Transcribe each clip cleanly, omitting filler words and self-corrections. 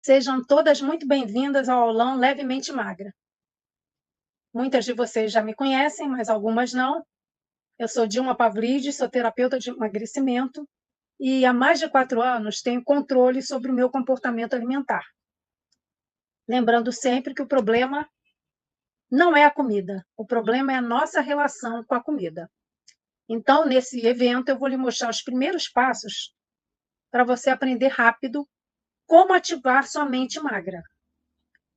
Sejam todas muito bem-vindas ao aulão Levemente Magra. Muitas de vocês já me conhecem, mas algumas não. Eu sou Dilma Pavlidis, sou terapeuta de emagrecimento e há mais de 4 anos tenho controle sobre o meu comportamento alimentar. Lembrando sempre que o problema não é a comida, o problema é a nossa relação com a comida. Então, nesse evento, eu vou lhe mostrar os primeiros passos para você aprender rápido como ativar sua mente magra,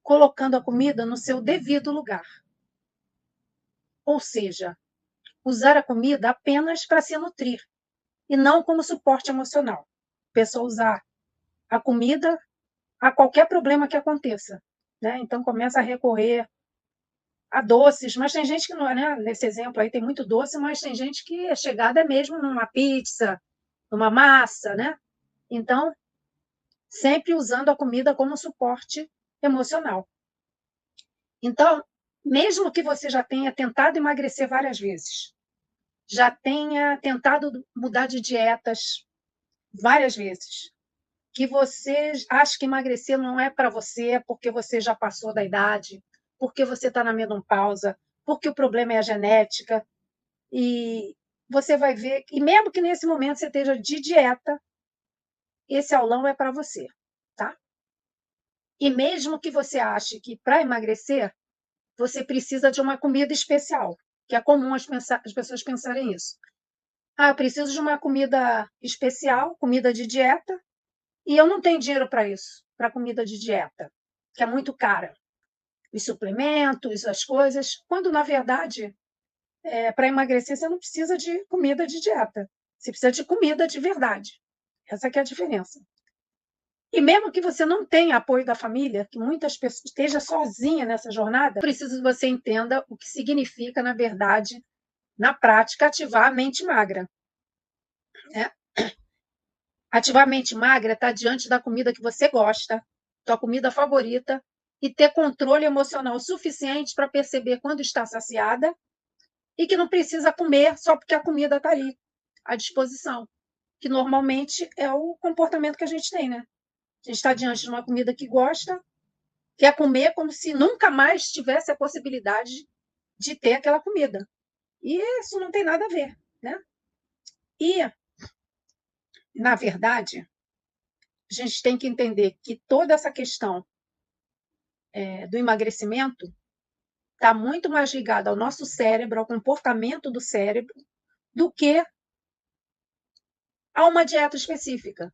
colocando a comida no seu devido lugar. Ou seja, usar a comida apenas para se nutrir e não como suporte emocional. A pessoa usar a comida a qualquer problema que aconteça, né? Então começa a recorrer a doces, mas tem gente que não é, né? Nesse exemplo aí tem muito doce, mas tem gente que a chegada é mesmo numa pizza, numa massa, né? Então, sempre usando a comida como suporte emocional. Então, mesmo que você já tenha tentado emagrecer várias vezes, já tenha tentado mudar de dietas várias vezes, que você acha que emagrecer não é para você porque você já passou da idade, porque você está na menopausa, porque o problema é a genética, e você vai ver, e mesmo que nesse momento você esteja de dieta, esse aulão é para você, tá? E mesmo que você ache que para emagrecer, você precisa de uma comida especial, que é comum as pessoas pensarem isso. Ah, eu preciso de uma comida especial, comida de dieta, e eu não tenho dinheiro para isso, para comida de dieta, que é muito cara. Os suplementos, as coisas, quando na verdade, para emagrecer, você não precisa de comida de dieta. Você precisa de comida de verdade. Essa que é a diferença. E mesmo que você não tenha apoio da família, que muitas pessoas esteja sozinha nessa jornada, preciso que você entenda o que significa, na verdade, na prática, ativar a mente magra. Né? Ativar a mente magra é estar diante da comida que você gosta, tua comida favorita, e ter controle emocional suficiente para perceber quando está saciada e que não precisa comer só porque a comida está ali, à disposição. Que normalmente é o comportamento que a gente tem, né? A gente está diante de uma comida que gosta, quer comer como se nunca mais tivesse a possibilidade de ter aquela comida. E isso não tem nada a ver, né? E, na verdade, a gente tem que entender que toda essa questão do emagrecimento está muito mais ligada ao nosso cérebro, ao comportamento do cérebro, do que a uma dieta específica,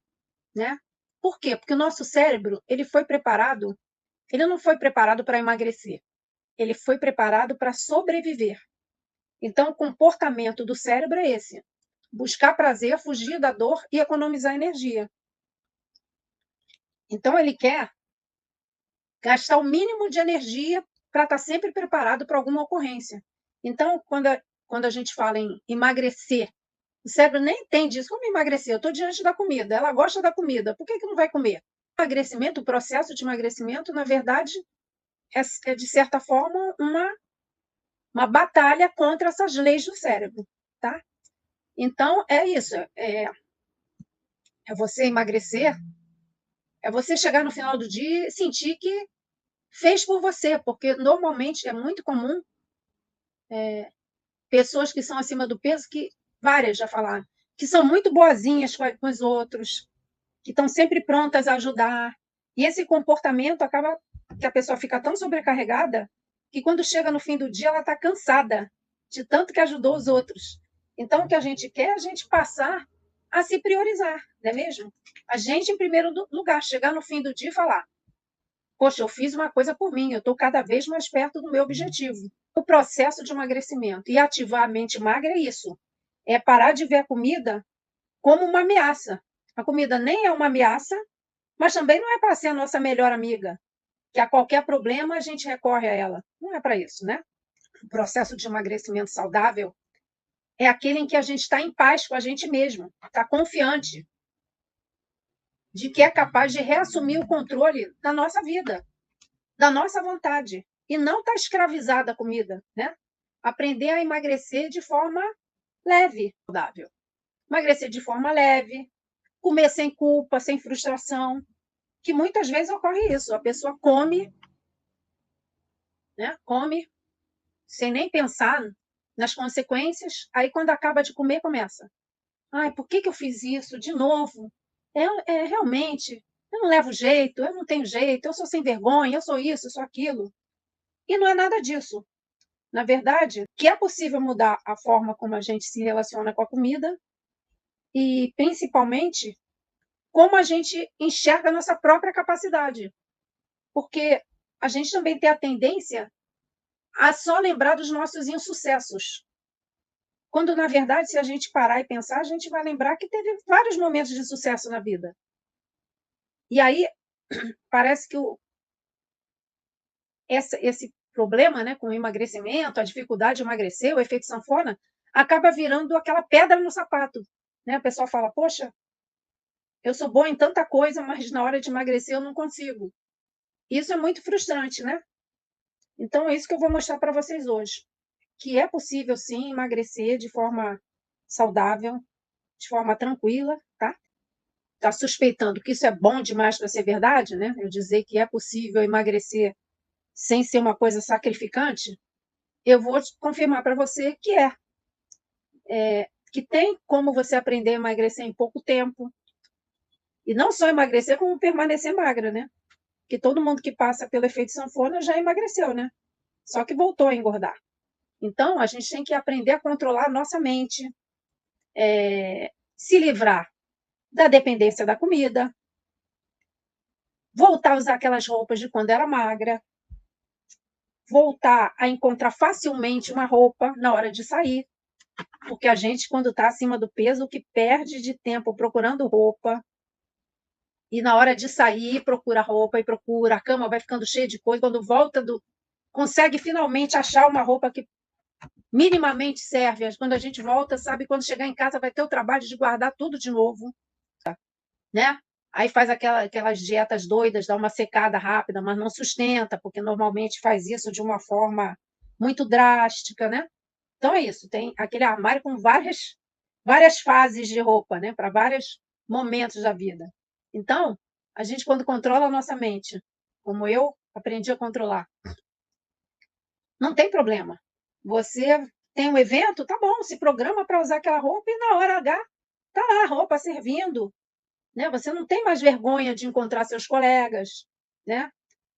né? Por quê? Porque o nosso cérebro, ele não foi preparado para emagrecer, ele foi preparado para sobreviver. Então, o comportamento do cérebro é esse: buscar prazer, fugir da dor e economizar energia. Então, ele quer gastar o mínimo de energia para estar sempre preparado para alguma ocorrência. Então, quando a gente fala em emagrecer, o cérebro nem entende isso. Como emagrecer? Eu estou diante da comida, ela gosta da comida, por que não vai comer? O emagrecimento, o processo de emagrecimento, na verdade, é de certa forma, uma batalha contra essas leis do cérebro. Tá? Então, é isso. É você emagrecer, é você chegar no final do dia e sentir que fez por você, porque normalmente é muito comum pessoas que são acima do peso, que várias já falaram, que são muito boazinhas com os outros, que estão sempre prontas a ajudar. E esse comportamento acaba que a pessoa fica tão sobrecarregada que quando chega no fim do dia ela está cansada de tanto que ajudou os outros. Então, o que a gente quer é a gente passar a se priorizar, não é mesmo? A gente, em primeiro lugar, chegar no fim do dia e falar: poxa, eu fiz uma coisa por mim, eu estou cada vez mais perto do meu objetivo. O processo de emagrecimento e ativar a mente magra é isso. É parar de ver a comida como uma ameaça. A comida nem é uma ameaça, mas também não é para ser a nossa melhor amiga, que a qualquer problema a gente recorre a ela. Não é para isso, né? O processo de emagrecimento saudável é aquele em que a gente está em paz com a gente mesmo, está confiante de que é capaz de reassumir o controle da nossa vida, da nossa vontade, e não está escravizada à comida, né? Aprender a emagrecer de forma leve, saudável. Emagrecer de forma leve, comer sem culpa, sem frustração, que muitas vezes ocorre isso, a pessoa come, né? Come sem nem pensar nas consequências, aí quando acaba de comer, começa. Ai, por que eu fiz isso de novo? Realmente, eu não levo jeito, eu não tenho jeito, eu sou sem vergonha, eu sou isso, eu sou aquilo. E não é nada disso. Na verdade, que é possível mudar a forma como a gente se relaciona com a comida e, principalmente, como a gente enxerga a nossa própria capacidade. Porque a gente também tem a tendência a só lembrar dos nossos insucessos. Quando, na verdade, se a gente parar e pensar, a gente vai lembrar que teve vários momentos de sucesso na vida. E aí, parece que esse problema, né, com o emagrecimento, a dificuldade de emagrecer, o efeito sanfona, acaba virando aquela pedra no sapato. Né? A pessoa fala, poxa, eu sou boa em tanta coisa, mas na hora de emagrecer eu não consigo. Isso é muito frustrante, né? Então, é isso que eu vou mostrar para vocês hoje. Que é possível, sim, emagrecer de forma saudável, de forma tranquila, tá? Tá suspeitando que isso é bom demais para ser verdade, né? Eu dizer que é possível emagrecer sem ser uma coisa sacrificante, eu vou confirmar para você que que tem como você aprender a emagrecer em pouco tempo. E não só emagrecer, como permanecer magra, né? Que todo mundo que passa pelo efeito sanfona já emagreceu, né? Só que voltou a engordar. Então, a gente tem que aprender a controlar a nossa mente, se livrar da dependência da comida, voltar a usar aquelas roupas de quando era magra, voltar a encontrar facilmente uma roupa na hora de sair, porque a gente, quando está acima do peso, o que perde de tempo procurando roupa, e na hora de sair, procura roupa e procura, a cama vai ficando cheia de coisa, quando volta consegue finalmente achar uma roupa que minimamente serve, quando a gente volta, sabe, quando chegar em casa vai ter o trabalho de guardar tudo de novo, né? Aí faz aquelas dietas doidas, dá uma secada rápida, mas não sustenta, porque normalmente faz isso de uma forma muito drástica, né? Então é isso, tem aquele armário com várias fases de roupa, né? Para vários momentos da vida. Então, a gente, quando controla a nossa mente, como eu aprendi a controlar, não tem problema. Você tem um evento, tá bom, se programa para usar aquela roupa e na hora H tá lá a roupa servindo, né? Você não tem mais vergonha de encontrar seus colegas, né?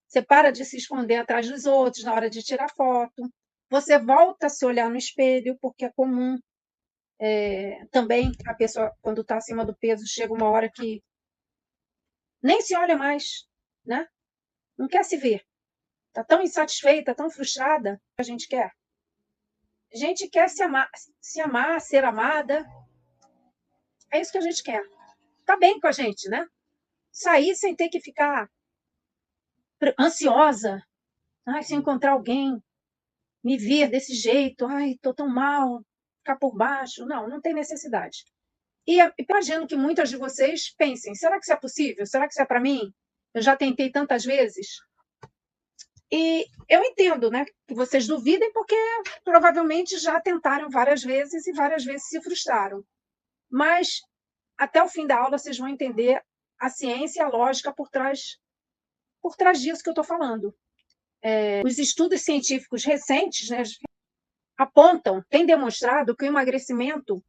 Você para de se esconder atrás dos outros na hora de tirar foto. Você volta a se olhar no espelho, porque é comum. Também a pessoa, quando está acima do peso, chega uma hora que nem se olha mais, né? Não quer se ver. Está tão insatisfeita, tão frustrada, que a gente quer. A gente quer se amar, ser amada. É isso que a gente quer. Tá bem com a gente, né? Sair sem ter que ficar ansiosa. Ai, se eu encontrar alguém, me ver desse jeito, ai, tô tão mal, ficar por baixo. Não, não tem necessidade. E imagino que muitas de vocês pensem, será que isso é possível? Será que isso é para mim? Eu já tentei tantas vezes. E eu entendo, né, que vocês duvidem porque provavelmente já tentaram várias vezes e várias vezes se frustraram. Mas até o fim da aula vocês vão entender a ciência e a lógica por trás disso que eu estou falando. Os estudos científicos recentes, né, apontam, têm demonstrado que um emagrecimento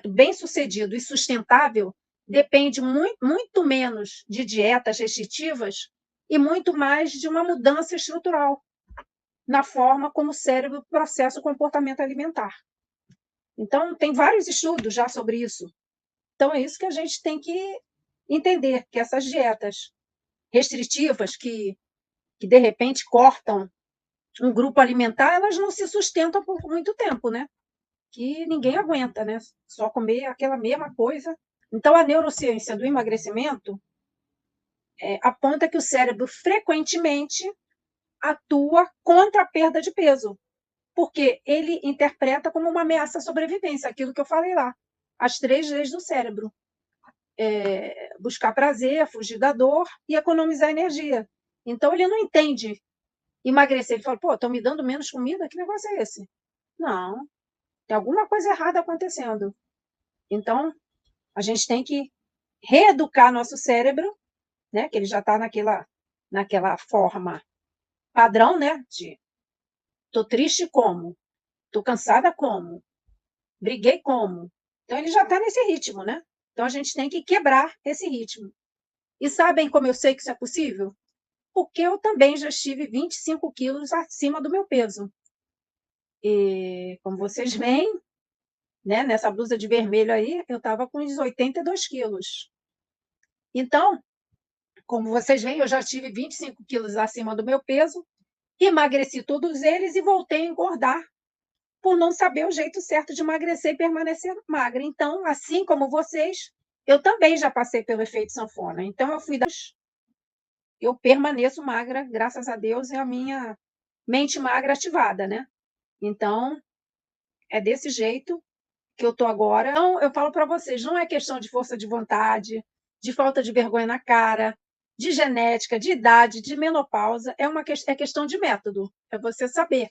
bem sucedido e sustentável depende muito menos de dietas restritivas e muito mais de uma mudança estrutural na forma como o cérebro processa o comportamento alimentar. Então, tem vários estudos já sobre isso. Então, é isso que a gente tem que entender, que essas dietas restritivas que de repente cortam um grupo alimentar, elas não se sustentam por muito tempo, né? Que ninguém aguenta, né? Só comer aquela mesma coisa. Então, a neurociência do emagrecimento aponta que o cérebro frequentemente atua contra a perda de peso, porque ele interpreta como uma ameaça à sobrevivência, aquilo que eu falei lá, as 3 leis do cérebro. Buscar prazer, fugir da dor e economizar energia. Então, ele não entende emagrecer. Ele fala, pô, estão me dando menos comida? Que negócio é esse? Não, tem alguma coisa errada acontecendo. Então, a gente tem que reeducar nosso cérebro né? Que ele já está naquela forma padrão, né? De tô triste como, tô cansada como, briguei como. Então ele já está nesse ritmo, né? Então a gente tem que quebrar esse ritmo. E sabem como eu sei que isso é possível? Porque eu também já estive 25 quilos acima do meu peso. E como vocês veem, né, nessa blusa de vermelho aí, eu estava com uns 82 quilos. Então, como vocês veem, eu já tive 25 quilos acima do meu peso, emagreci todos eles e voltei a engordar por não saber o jeito certo de emagrecer e permanecer magra. Então, assim como vocês, eu também já passei pelo efeito sanfona. Então, eu permaneço magra, graças a Deus, é a minha mente magra ativada, né? Então, é desse jeito que eu tô agora. Então, eu falo para vocês, não é questão de força de vontade, de falta de vergonha na cara, de genética, de idade, de menopausa, é questão de método, é você saber.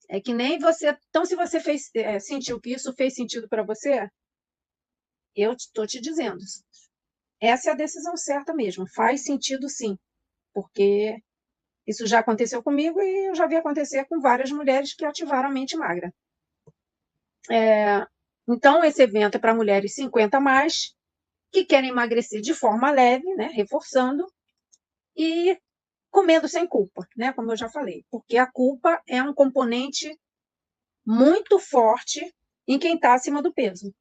É que nem você. Então, se você sentiu que isso fez sentido para você, eu estou te dizendo, essa é a decisão certa mesmo. Faz sentido sim, porque isso já aconteceu comigo e eu já vi acontecer com várias mulheres que ativaram a mente magra. Então, esse evento é para mulheres 50 a mais, que querem emagrecer de forma leve, né, reforçando, e comendo sem culpa, né, como eu já falei, porque a culpa é um componente muito forte em quem está acima do peso,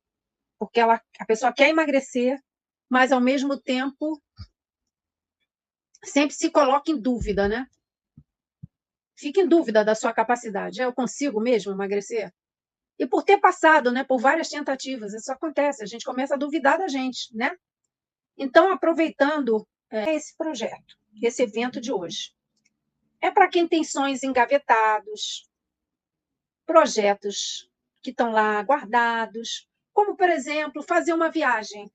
porque a pessoa quer emagrecer, mas ao mesmo tempo sempre se coloca em dúvida, né? Fica em dúvida da sua capacidade. Eu consigo mesmo emagrecer? E por ter passado, né, por várias tentativas, isso acontece, a gente começa a duvidar da gente, né? Então, aproveitando esse projeto, esse evento de hoje, é para quem tem sonhos engavetados, projetos que estão lá guardados, como, por exemplo, fazer uma viagem.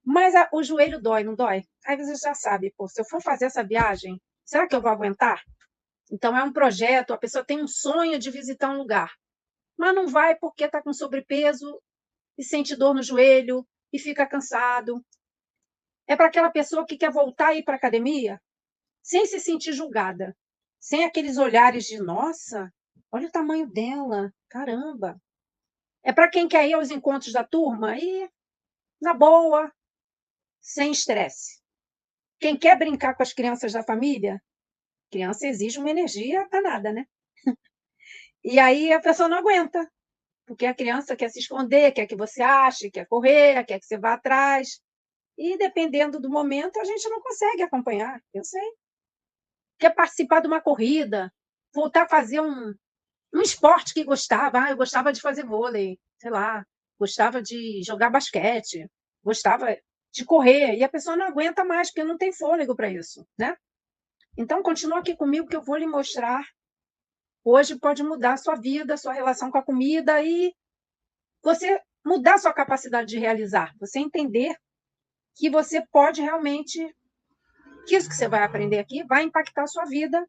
Mas o joelho dói, não dói? Aí você já sabe, pô, se eu for fazer essa viagem, será que eu vou aguentar? Então, é um projeto, a pessoa tem um sonho de visitar um lugar, mas não vai porque está com sobrepeso e sente dor no joelho e fica cansado. É para aquela pessoa que quer voltar a ir para a academia sem se sentir julgada, sem aqueles olhares de nossa, olha o tamanho dela, caramba. É para quem quer ir aos encontros da turma e na boa, sem estresse. Quem quer brincar com as crianças da família, criança exige uma energia danada, né? E aí a pessoa não aguenta, porque a criança quer se esconder, quer que você ache, quer correr, quer que você vá atrás. E dependendo do momento, a gente não consegue acompanhar, eu sei. Quer participar de uma corrida, voltar a fazer um esporte que gostava. Eu gostava de fazer vôlei, sei lá, gostava de jogar basquete, gostava de correr, e a pessoa não aguenta mais, porque não tem fôlego para isso, né? Então, continua aqui comigo que eu vou lhe mostrar. Hoje pode mudar a sua vida, a sua relação com a comida e você mudar a sua capacidade de realizar, você entender que você pode realmente, que isso que você vai aprender aqui vai impactar a sua vida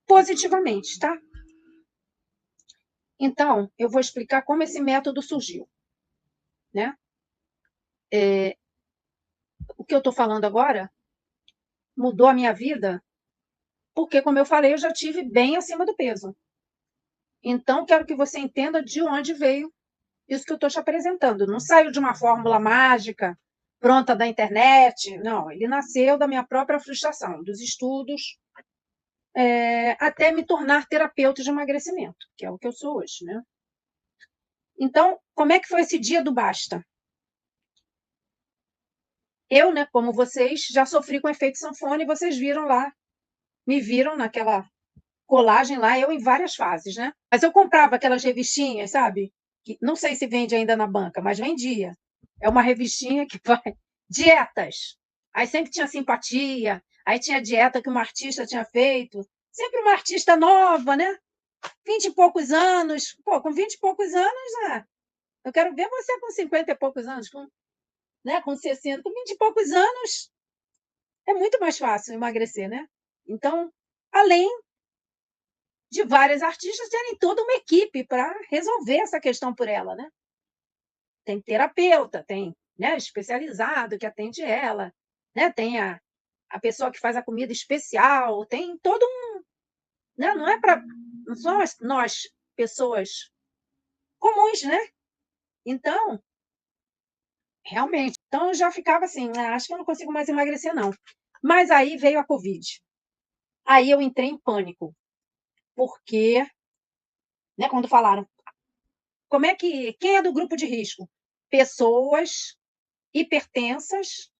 positivamente, tá? Então, eu vou explicar como esse método surgiu, né? O que eu estou falando agora mudou a minha vida, porque, como eu falei, eu já tive bem acima do peso. Então, quero que você entenda de onde veio isso que eu estou te apresentando. Não saiu de uma fórmula mágica, pronta da internet. Não, ele nasceu da minha própria frustração, dos estudos, até me tornar terapeuta de emagrecimento, que é o que eu sou hoje, né? Então, como é que foi esse dia do basta? Eu, né, como vocês, já sofri com efeito sanfona e vocês viram lá, me viram naquela colagem lá, eu em várias fases, né? Mas eu comprava aquelas revistinhas, sabe? Que não sei se vende ainda na banca, mas vendia. É uma revistinha que vai dietas. Aí sempre tinha simpatia, aí tinha dieta que uma artista tinha feito, sempre uma artista nova, né? 20 e poucos anos. Pô, com 20 e poucos anos, né? Eu quero ver você com 50 e poucos anos, com 60, com 20 e poucos anos, é muito mais fácil emagrecer, né? Então, além de várias artistas terem toda uma equipe para resolver essa questão por ela, né? Tem terapeuta, tem, né, especializado que atende ela, né? Tem a pessoa que faz a comida especial, tem todo um, né? Não é para nós, pessoas comuns, né? Então, realmente, então eu já ficava assim, acho que eu não consigo mais emagrecer, não. Mas aí veio a Covid. Aí eu entrei em pânico, porque, né, quando falaram, quem é do grupo de risco? Pessoas hipertensas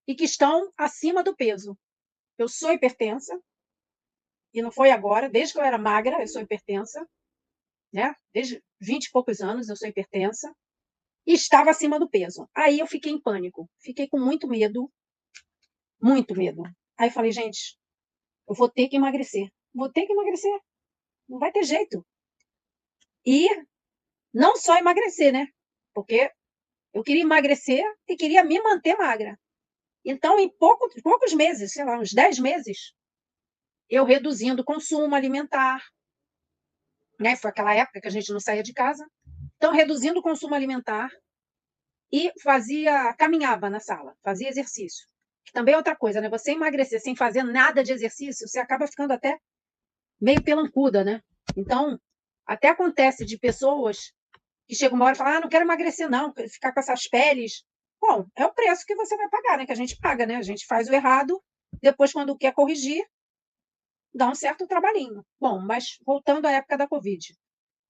e que estão acima do peso. Eu sou hipertensa, e não foi agora, desde que eu era magra, eu sou hipertensa, né? Desde 20 e poucos anos eu sou hipertensa, e estava acima do peso. Aí eu fiquei em pânico, fiquei com muito medo, muito medo. Aí eu falei, gente, eu vou ter que emagrecer, não vai ter jeito. E não só emagrecer, né? Porque eu queria emagrecer e queria me manter magra. Então, em poucos meses, sei lá, uns 10 meses, eu reduzindo o consumo alimentar, né? Foi aquela época que a gente não saía de casa. Então, reduzindo o consumo alimentar e caminhava na sala, fazia exercício. Que também é outra coisa, né? Você emagrecer sem fazer nada de exercício, você acaba ficando até meio pelancuda, né? Então, até acontece de pessoas que chegam uma hora e falam, não quero emagrecer não, ficar com essas peles. Bom, é o preço que você vai pagar, né? Que a gente paga, né? A gente faz o errado, depois, quando quer corrigir, dá um certo trabalhinho. Bom, mas voltando à época da Covid.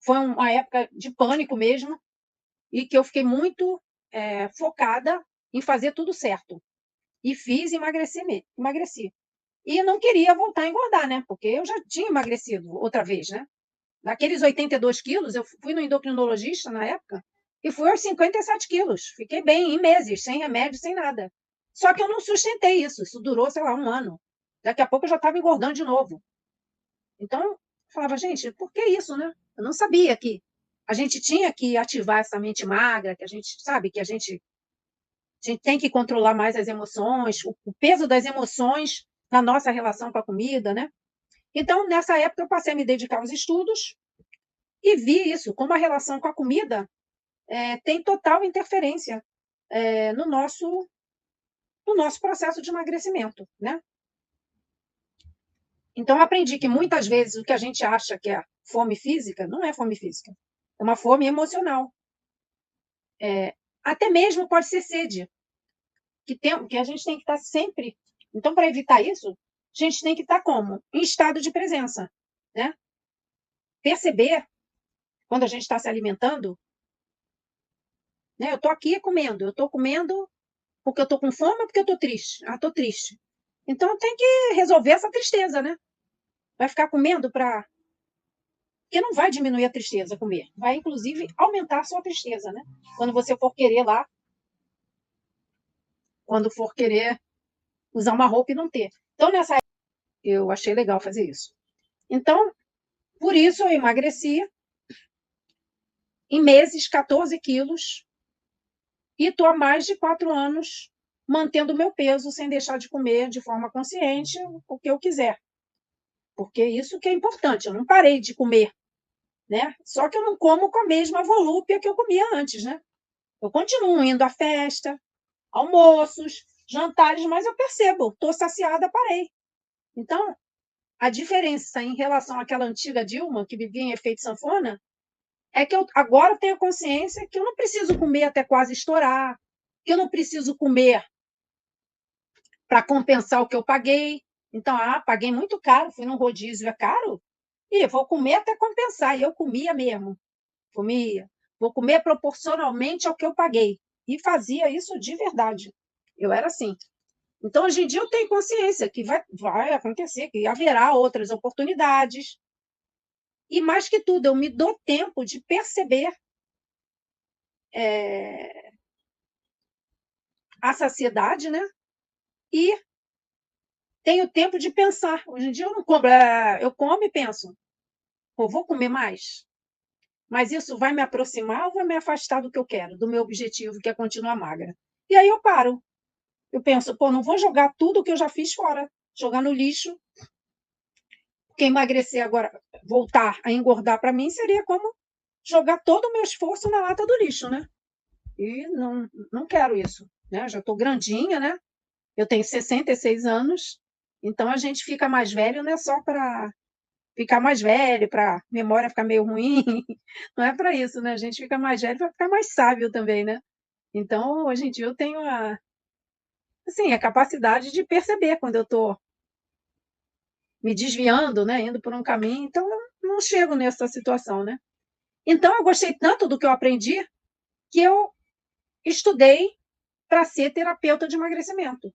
Foi uma época de pânico mesmo, e que eu fiquei muito focada em fazer tudo certo. E fiz e emagreci. E não queria voltar a engordar, né? Porque eu já tinha emagrecido outra vez, né? Daqueles 82 quilos, eu fui no endocrinologista na época e fui aos 57 quilos. Fiquei bem em meses, sem remédio, sem nada. Só que eu não sustentei isso. Isso durou, sei lá, um ano. Daqui a pouco eu já estava engordando de novo. Então, eu falava, gente, por que isso, né? Eu não sabia que a gente tinha que ativar essa mente magra, que a gente sabe que a gente tem que controlar mais as emoções, o peso das emoções na nossa relação com a comida, né? Então, nessa época, eu passei a me dedicar aos estudos e vi isso, como a relação com a comida tem total interferência no nosso processo de emagrecimento, né? Então, aprendi que muitas vezes o que a gente acha que é fome física não é fome física, é uma fome emocional. Até mesmo pode ser sede, que a gente tem que estar sempre. Então, para evitar isso, a gente tem que estar como? Em estado de presença, né? Perceber quando a gente está se alimentando, né? Eu estou aqui comendo, eu estou comendo porque eu estou com fome ou porque eu estou triste? Ah, estou triste. Então, tem que resolver essa tristeza, né? Vai ficar comendo para. Porque não vai diminuir a tristeza comer, vai inclusive aumentar a sua tristeza, né? Quando você for querer lá, quando for querer usar uma roupa e não ter. Então, nessa época, eu achei legal fazer isso. Então, por isso eu emagreci em meses 14 quilos e estou há mais de 4 anos mantendo o meu peso sem deixar de comer de forma consciente o que eu quiser. Porque isso que é importante, eu não parei de comer, né? Só que eu não como com a mesma volúpia que eu comia antes, né? Eu continuo indo à festa, almoços, jantares, mas eu percebo, estou saciada, parei. Então, a diferença em relação àquela antiga Dilma, que vivia em efeito sanfona, é que eu agora tenho consciência que eu não preciso comer até quase estourar, que eu não preciso comer para compensar o que eu paguei. Então, paguei muito caro, fui num rodízio, é caro, e vou comer até compensar. E eu comia mesmo, comia. Vou comer proporcionalmente ao que eu paguei. E fazia isso de verdade. Eu era assim. Então, hoje em dia, eu tenho consciência que vai acontecer, que haverá outras oportunidades. E, mais que tudo, eu me dou tempo de perceber a saciedade, né? E tenho tempo de pensar. Hoje em dia, eu não como, eu como e penso, pô, vou comer mais? Mas isso vai me aproximar ou vai me afastar do que eu quero, do meu objetivo, que é continuar magra? E aí eu paro. Eu penso, pô, não vou jogar tudo que eu já fiz fora, jogar no lixo, porque emagrecer agora, voltar a engordar para mim seria como jogar todo o meu esforço na lata do lixo, né? E não quero isso, né? Já estou grandinha, né? Eu tenho 66 anos, então a gente fica mais velho não é só para ficar mais velho, para memória ficar meio ruim, não é para isso, né? A gente fica mais velho para ficar mais sábio também, né? Então, hoje em dia eu tenho assim, a capacidade de perceber quando eu estou me desviando, né, indo por um caminho, então não chego nessa situação, né? Então eu gostei tanto do que eu aprendi que eu estudei para ser terapeuta de emagrecimento.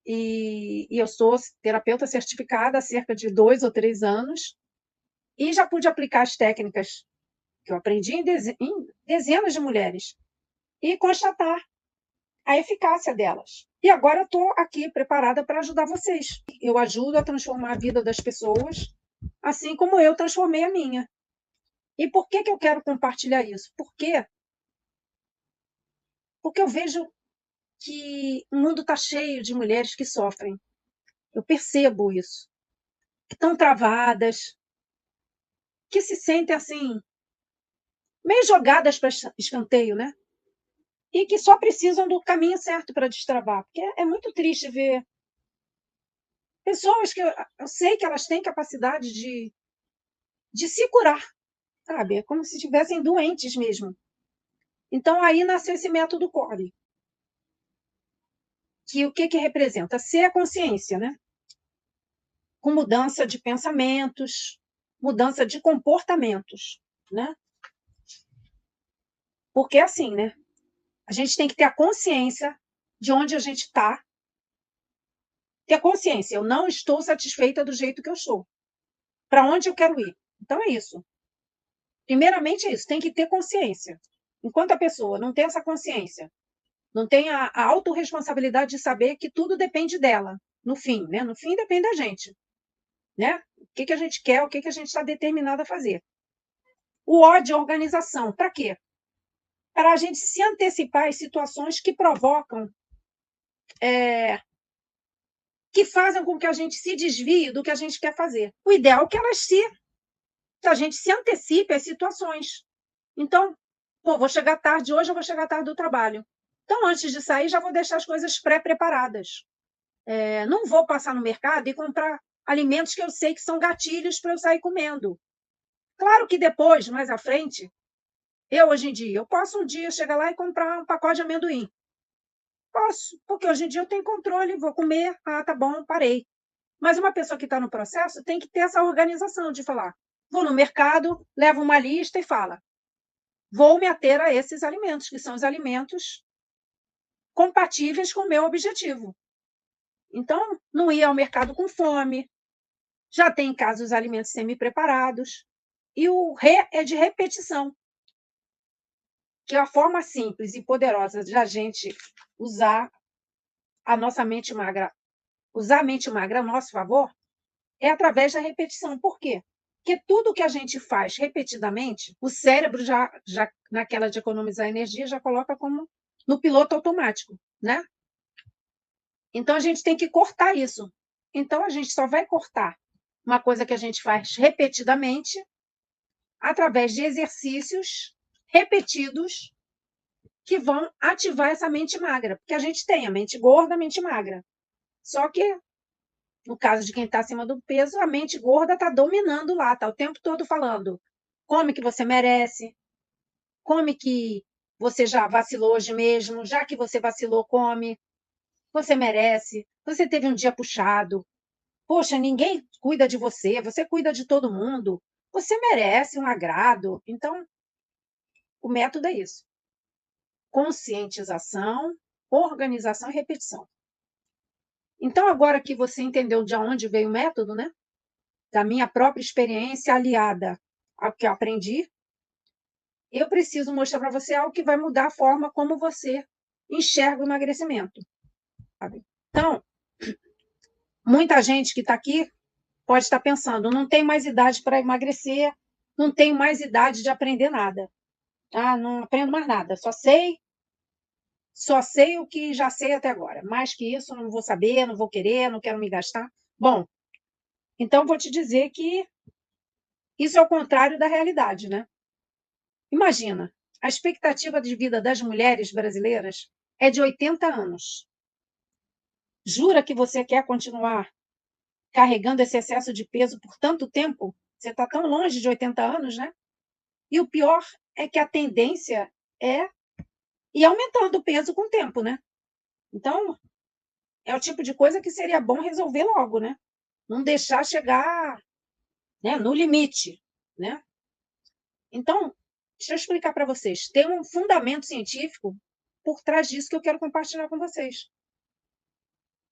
E eu sou terapeuta certificada há cerca de 2 ou 3 anos e já pude aplicar as técnicas que eu aprendi em dezenas de mulheres e constatar a eficácia delas. E agora eu estou aqui preparada para ajudar vocês. Eu ajudo a transformar a vida das pessoas, assim como eu transformei a minha. E por que eu quero compartilhar isso? Porque eu vejo que o mundo está cheio de mulheres que sofrem. Eu percebo isso. Que estão travadas, que se sentem assim, meio jogadas para escanteio, né? E que só precisam do caminho certo para destravar. Porque é muito triste ver pessoas que eu sei que elas têm capacidade de se curar, sabe? É como se estivessem doentes mesmo. Então, aí nasceu esse método CORE, que o que representa? Ser a consciência, né? Com mudança de pensamentos, mudança de comportamentos, né? Porque assim, né? A gente tem que ter a consciência de onde a gente está, ter a consciência, eu não estou satisfeita do jeito que eu estou. Para onde eu quero ir? Então é isso. Primeiramente é isso, tem que ter consciência. Enquanto a pessoa não tem essa consciência, não tem a autorresponsabilidade de saber que tudo depende dela, no fim, né? No fim depende da gente, né? O que a gente quer, o que a gente está determinado a fazer. O O de organização, para quê? Para a gente se antecipar às situações que provocam, que fazem com que a gente se desvie do que a gente quer fazer. O ideal é que a gente se antecipe às situações. Então, pô, vou chegar tarde hoje, eu vou chegar tarde do trabalho. Então, antes de sair, já vou deixar as coisas pré-preparadas. Não vou passar no mercado e comprar alimentos que eu sei que são gatilhos para eu sair comendo. Claro que depois, mais à frente, hoje em dia, eu posso um dia chegar lá e comprar um pacote de amendoim. Posso, porque hoje em dia eu tenho controle, vou comer, tá bom, parei. Mas uma pessoa que está no processo tem que ter essa organização de falar: vou no mercado, levo uma lista e fala: vou me ater a esses alimentos, que são os alimentos compatíveis com o meu objetivo. Então, não ir ao mercado com fome, já tem em casa os alimentos semi-preparados. E o RE é de repetição, que é a forma simples e poderosa de a gente usar a nossa mente magra, usar a mente magra a nosso favor, é através da repetição. Por quê? Porque tudo que a gente faz repetidamente, o cérebro já naquela de economizar energia, já coloca como no piloto automático, né? Então a gente tem que cortar isso. Então a gente só vai cortar uma coisa que a gente faz repetidamente através de exercícios repetidos que vão ativar essa mente magra, porque a gente tem a mente gorda, a mente magra. Só que no caso de quem está acima do peso, a mente gorda está dominando lá, está o tempo todo falando: come que você merece, come que você já vacilou hoje mesmo, já que você vacilou, come, você merece, você teve um dia puxado, poxa, ninguém cuida de você, você cuida de todo mundo, você merece um agrado. Então, o método é isso: conscientização, organização e repetição. Então, agora que você entendeu de onde veio o método, né? Da minha própria experiência aliada ao que eu aprendi, eu preciso mostrar para você algo que vai mudar a forma como você enxerga o emagrecimento. Sabe? Então, muita gente que está aqui pode estar pensando: não tem mais idade para emagrecer, não tenho mais idade de aprender nada. Não aprendo mais nada, só sei o que já sei até agora. Mais que isso, não vou saber, não vou querer, não quero me gastar. Bom, então vou te dizer que isso é o contrário da realidade, né? Imagina, a expectativa de vida das mulheres brasileiras é de 80 anos. Jura que você quer continuar carregando esse excesso de peso por tanto tempo? Você está tão longe de 80 anos, né? E o pior é que a tendência é ir aumentando o peso com o tempo, né? Então, é o tipo de coisa que seria bom resolver logo, né? Não deixar chegar, né, no limite, né? Então, deixa eu explicar para vocês. Tem um fundamento científico por trás disso que eu quero compartilhar com vocês.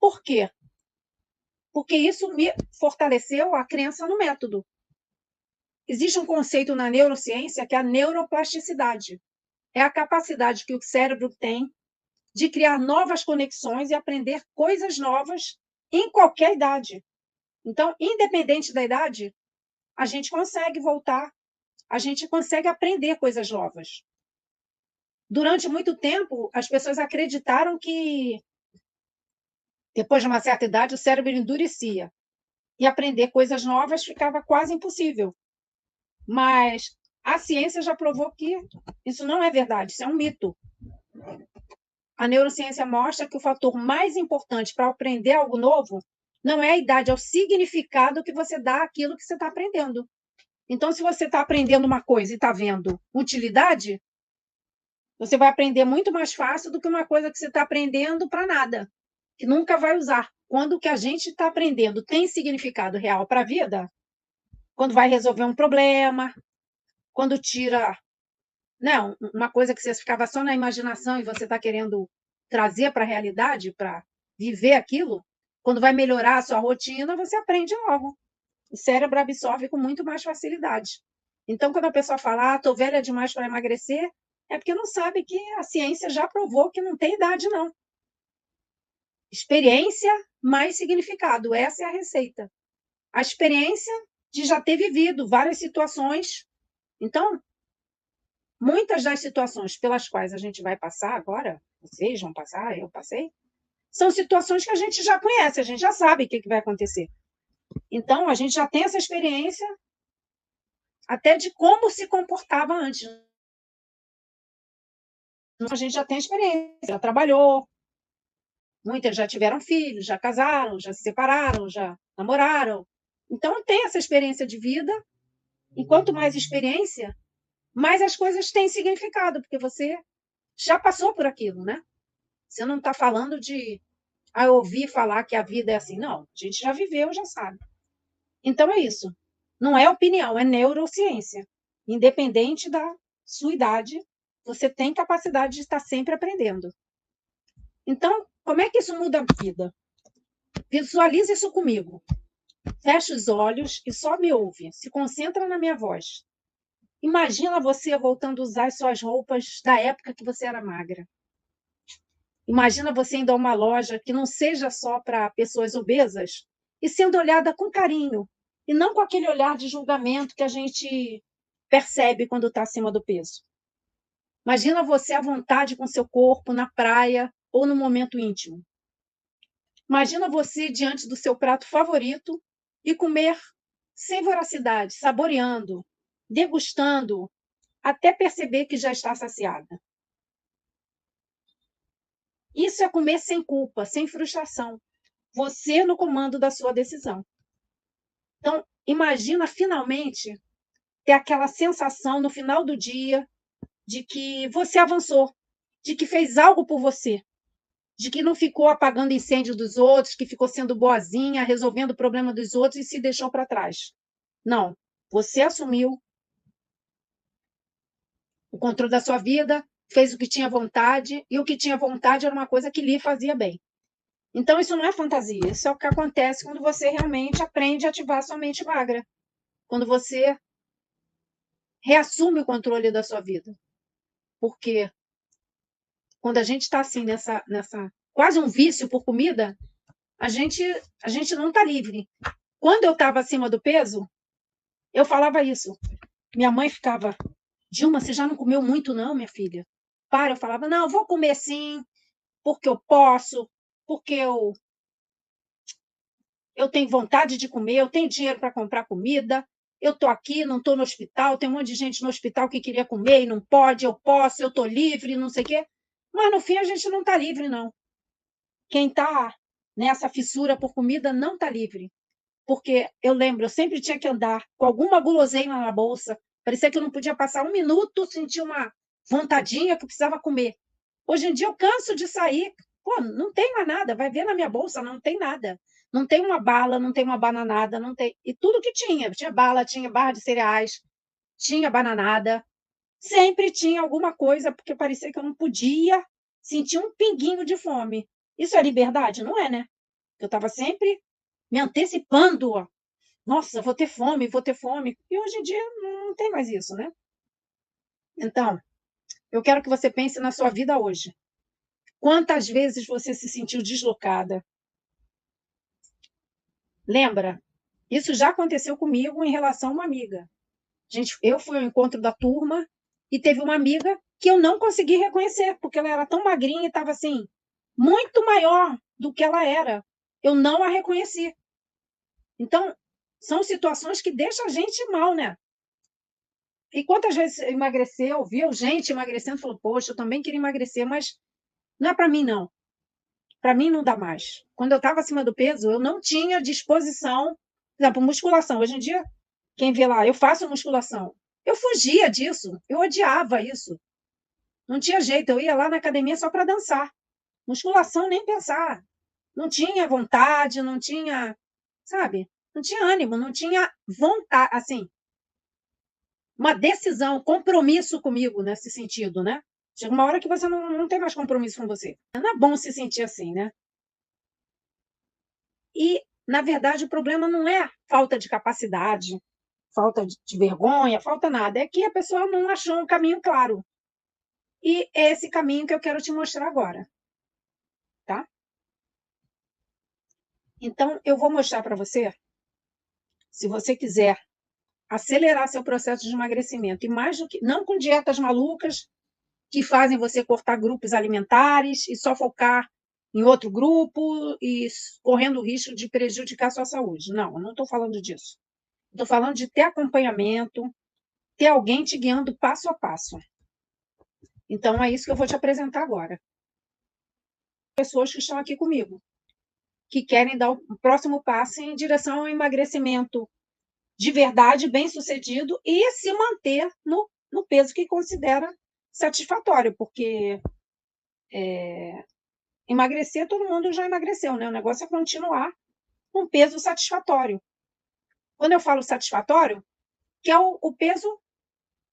Por quê? Porque isso me fortaleceu a crença no método. Existe um conceito na neurociência que é a neuroplasticidade. É a capacidade que o cérebro tem de criar novas conexões e aprender coisas novas em qualquer idade. Então, independente da idade, a gente consegue voltar, a gente consegue aprender coisas novas. Durante muito tempo, as pessoas acreditaram que, depois de uma certa idade, o cérebro endurecia e aprender coisas novas ficava quase impossível. Mas a ciência já provou que isso não é verdade, isso é um mito. A neurociência mostra que o fator mais importante para aprender algo novo não é a idade, é o significado que você dá àquilo que você está aprendendo. Então, se você está aprendendo uma coisa e está vendo utilidade, você vai aprender muito mais fácil do que uma coisa que você está aprendendo para nada, que nunca vai usar. Quando o que a gente está aprendendo tem significado real para a vida, quando vai resolver um problema, quando tira, né, uma coisa que você ficava só na imaginação e você está querendo trazer para a realidade, para viver aquilo, quando vai melhorar a sua rotina, você aprende logo. O cérebro absorve com muito mais facilidade. Então, quando a pessoa fala, estou velha demais para emagrecer, é porque não sabe que a ciência já provou que não tem idade, não. Experiência mais significado, essa é a receita. A experiência de já ter vivido várias situações. Então, muitas das situações pelas quais a gente vai passar agora, vocês vão passar, eu passei, são situações que a gente já conhece, a gente já sabe o que vai acontecer. Então, a gente já tem essa experiência até de como se comportava antes. A gente já tem experiência, já trabalhou, muitas já tiveram filhos, já casaram, já se separaram, já namoraram. Então, tem essa experiência de vida, e quanto mais experiência, mais as coisas têm significado, porque você já passou por aquilo, né? Você não está falando de ouvir falar que a vida é assim. Não, a gente já viveu, já sabe. Então é isso. Não é opinião, é neurociência. Independente da sua idade, você tem capacidade de estar sempre aprendendo. Então, como é que isso muda a vida? Visualize isso comigo. Feche os olhos e só me ouve. Se concentra na minha voz. Imagina você voltando a usar as suas roupas da época que você era magra. Imagina você indo a uma loja que não seja só para pessoas obesas e sendo olhada com carinho, e não com aquele olhar de julgamento que a gente percebe quando está acima do peso. Imagina você à vontade com seu corpo na praia ou no momento íntimo. Imagina você diante do seu prato favorito e comer sem voracidade, saboreando, degustando, até perceber que já está saciada. Isso é comer sem culpa, sem frustração. Você no comando da sua decisão. Então, imagina finalmente ter aquela sensação no final do dia de que você avançou, de que fez algo por você, de que não ficou apagando incêndio dos outros, que ficou sendo boazinha, resolvendo o problema dos outros e se deixou para trás. Não, você assumiu o controle da sua vida, fez o que tinha vontade, e o que tinha vontade era uma coisa que lhe fazia bem. Então, isso não é fantasia, isso é o que acontece quando você realmente aprende a ativar sua mente magra. Quando você reassume o controle da sua vida. Porque quando a gente está assim, nessa quase um vício por comida, a gente não está livre. Quando eu estava acima do peso, eu falava isso. Minha mãe ficava, Dilma, você já não comeu muito não, minha filha? Para, eu falava, não, eu vou comer sim, porque eu posso, porque eu tenho vontade de comer, eu tenho dinheiro para comprar comida, eu estou aqui, não estou no hospital, tem um monte de gente no hospital que queria comer e não pode, eu posso, eu estou livre, não sei o quê. Mas no fim a gente não está livre, não. Quem está nessa fissura por comida não está livre. Porque eu lembro, eu sempre tinha que andar com alguma guloseima na bolsa. Parecia que eu não podia passar um minuto, sentir uma vontadinha que eu precisava comer. Hoje em dia eu canso de sair, pô, não tem mais nada, vai ver na minha bolsa, não tem nada. Não tem uma bala, não tem uma bananada, não tem. E tudo que tinha bala, tinha barra de cereais, tinha bananada, sempre tinha alguma coisa, porque parecia que eu não podia sentir um pinguinho de fome. Isso é liberdade? Não é, né? Eu estava sempre me antecipando. Nossa, vou ter fome, vou ter fome. E hoje em dia não tem mais isso, né? Então, eu quero que você pense na sua vida hoje. Quantas vezes você se sentiu deslocada? Lembra? Isso já aconteceu comigo em relação a uma amiga. Gente, eu fui ao encontro da turma e teve uma amiga que eu não consegui reconhecer, porque ela era tão magrinha e estava assim, muito maior do que ela era. Eu não a reconheci. Então, são situações que deixam a gente mal, né? E quantas vezes emagreceu, viu gente emagrecendo, falou, poxa, eu também queria emagrecer, mas não é para mim, não. Para mim não dá mais. Quando eu estava acima do peso, eu não tinha disposição, por exemplo, musculação. Hoje em dia, quem vê lá, eu faço musculação. Eu fugia disso, eu odiava isso. Não tinha jeito, eu ia lá na academia só para dançar. Musculação, nem pensar. Não tinha vontade, não tinha, sabe? Não tinha ânimo, não tinha vontade, assim, uma decisão, compromisso comigo nesse sentido, né? Chega uma hora que você não tem mais compromisso com você. Não é bom se sentir assim, né? E, na verdade, o problema não é falta de capacidade, falta de vergonha, falta nada. É que a pessoa não achou um caminho claro. E é esse caminho que eu quero te mostrar agora, tá? Então, eu vou mostrar para você, se você quiser acelerar seu processo de emagrecimento, e mais do que, não com dietas malucas, que fazem você cortar grupos alimentares e só focar em outro grupo e correndo o risco de prejudicar a sua saúde. Não, eu não estou falando disso. Estou falando de ter acompanhamento, ter alguém te guiando passo a passo. Então, é isso que eu vou te apresentar agora. Pessoas que estão aqui comigo, que querem dar o próximo passo em direção ao emagrecimento de verdade, bem-sucedido, e se manter no peso que considera satisfatório, porque emagrecer, todo mundo já emagreceu, né? O negócio é continuar com peso satisfatório. Quando eu falo satisfatório, que é o peso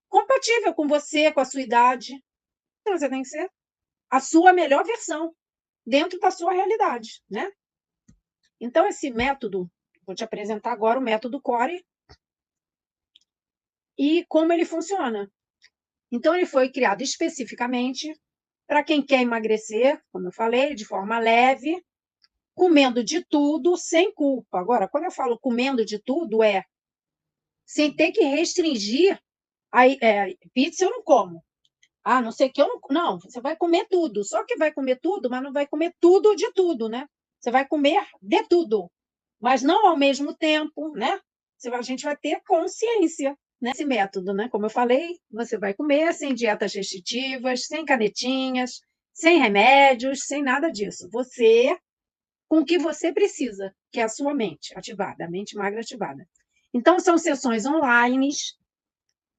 compatível com você, com a sua idade. Você tem que ser a sua melhor versão dentro da sua realidade, né? Então, esse método, vou te apresentar agora o método CORE e como ele funciona. Então, ele foi criado especificamente para quem quer emagrecer, como eu falei, de forma leve, comendo de tudo, sem culpa. Agora, quando eu falo comendo de tudo, é sem ter que restringir. Aí, pizza eu não como. Ah, não sei o que eu não. Não, você vai comer tudo. Só que vai comer tudo, mas não vai comer tudo de tudo, né? Você vai comer de tudo, mas não ao mesmo tempo, né? A gente vai ter consciência nesse método, né? Como eu falei, você vai comer sem dietas restritivas, sem canetinhas, sem remédios, sem nada disso. Você, com o que você precisa, que é a sua mente ativada, a mente magra ativada. Então, são sessões online,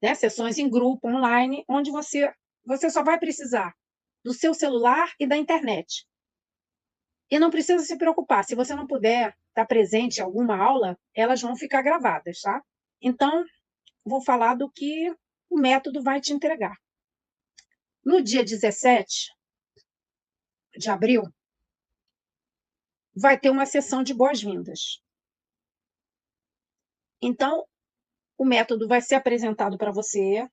né? Sessões em grupo online, onde você só vai precisar do seu celular e da internet. E não precisa se preocupar, se você não puder estar presente em alguma aula, elas vão ficar gravadas, tá? Então, vou falar do que o método vai te entregar. No dia 17 de abril, vai ter uma sessão de boas-vindas. Então, o método vai ser apresentado para você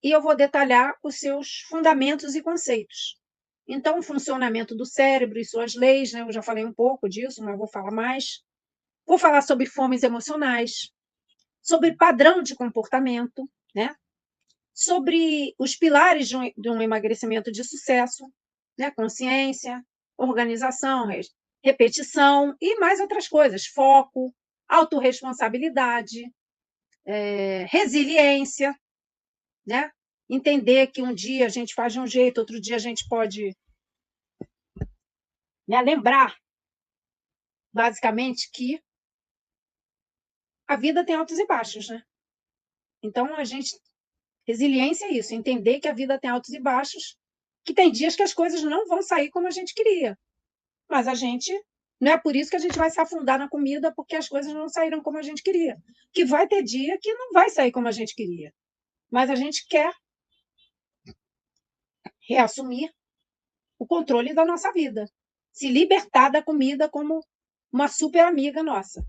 e eu vou detalhar os seus fundamentos e conceitos. Então, o funcionamento do cérebro e suas leis, né? Eu já falei um pouco disso, mas vou falar mais. Vou falar sobre fomes emocionais, sobre padrão de comportamento, né? Sobre os pilares de um emagrecimento de sucesso, né? Consciência, organização, repetição e mais outras coisas, foco, autorresponsabilidade, resiliência, né? Entender que um dia a gente faz de um jeito, outro dia a gente pode, né, lembrar basicamente que a vida tem altos e baixos, né? Então, resiliência é isso, entender que a vida tem altos e baixos, que tem dias que as coisas não vão sair como a gente queria, mas não é por isso que a gente vai se afundar na comida porque as coisas não saíram como a gente queria. Que vai ter dia que não vai sair como a gente queria, mas a gente quer reassumir o controle da nossa vida, se libertar da comida como uma super amiga nossa.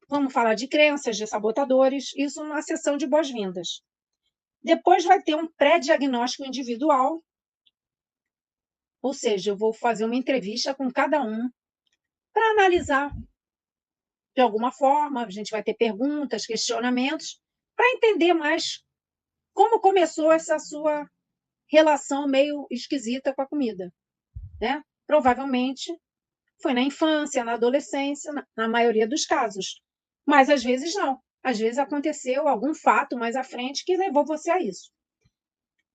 Vamos falar de crenças, de sabotadores, isso numa sessão de boas-vindas. Depois vai ter um pré-diagnóstico individual, ou seja, eu vou fazer uma entrevista com cada um para analisar de alguma forma, a gente vai ter perguntas, questionamentos, para entender mais como começou essa sua relação meio esquisita com a comida, né? Provavelmente foi na infância, na adolescência, na maioria dos casos. Mas às vezes não. Às vezes aconteceu algum fato mais à frente que levou você a isso.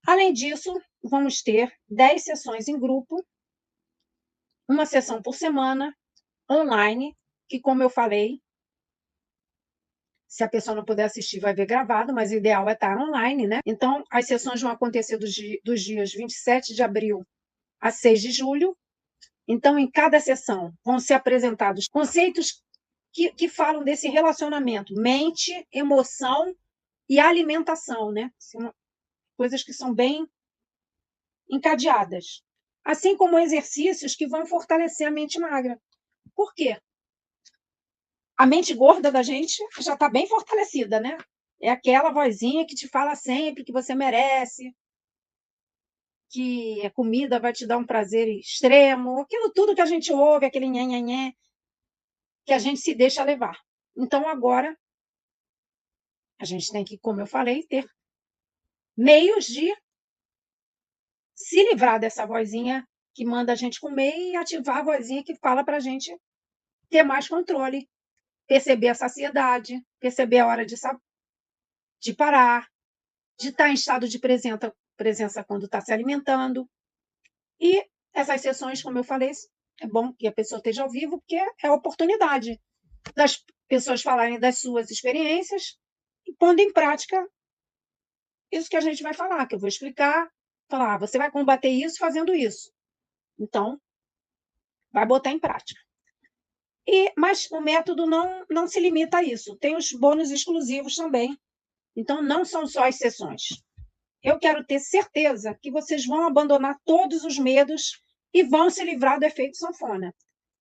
Além disso, vamos ter 10 sessões em grupo, uma sessão por semana, online, que, como eu falei, se a pessoa não puder assistir, vai ver gravado, mas o ideal é estar online, né? Então, as sessões vão acontecer dos dias 27 de abril a 6 de julho. Então, em cada sessão, vão ser apresentados conceitos que falam desse relacionamento, mente, emoção e alimentação, né? São coisas que são bem encadeadas. Assim como exercícios que vão fortalecer a mente magra. Por quê? A mente gorda da gente já está bem fortalecida, né? É aquela vozinha que te fala sempre que você merece, que a comida vai te dar um prazer extremo, aquilo tudo que a gente ouve, aquele nhenhenhé, que a gente se deixa levar. Então, agora, a gente tem que, como eu falei, ter meios de se livrar dessa vozinha que manda a gente comer e ativar a vozinha que fala para a gente ter mais controle, perceber a saciedade, perceber a hora de parar, de estar em estado de presença quando está se alimentando. E essas sessões, como eu falei, é bom que a pessoa esteja ao vivo, porque é a oportunidade das pessoas falarem das suas experiências e pondo em prática isso que a gente vai falar, que eu vou explicar, falar, você vai combater isso fazendo isso. Então, vai botar em prática. Mas o método não se limita a isso. Tem os bônus exclusivos também. Então, não são só as sessões. Eu quero ter certeza que vocês vão abandonar todos os medos e vão se livrar do efeito sanfona.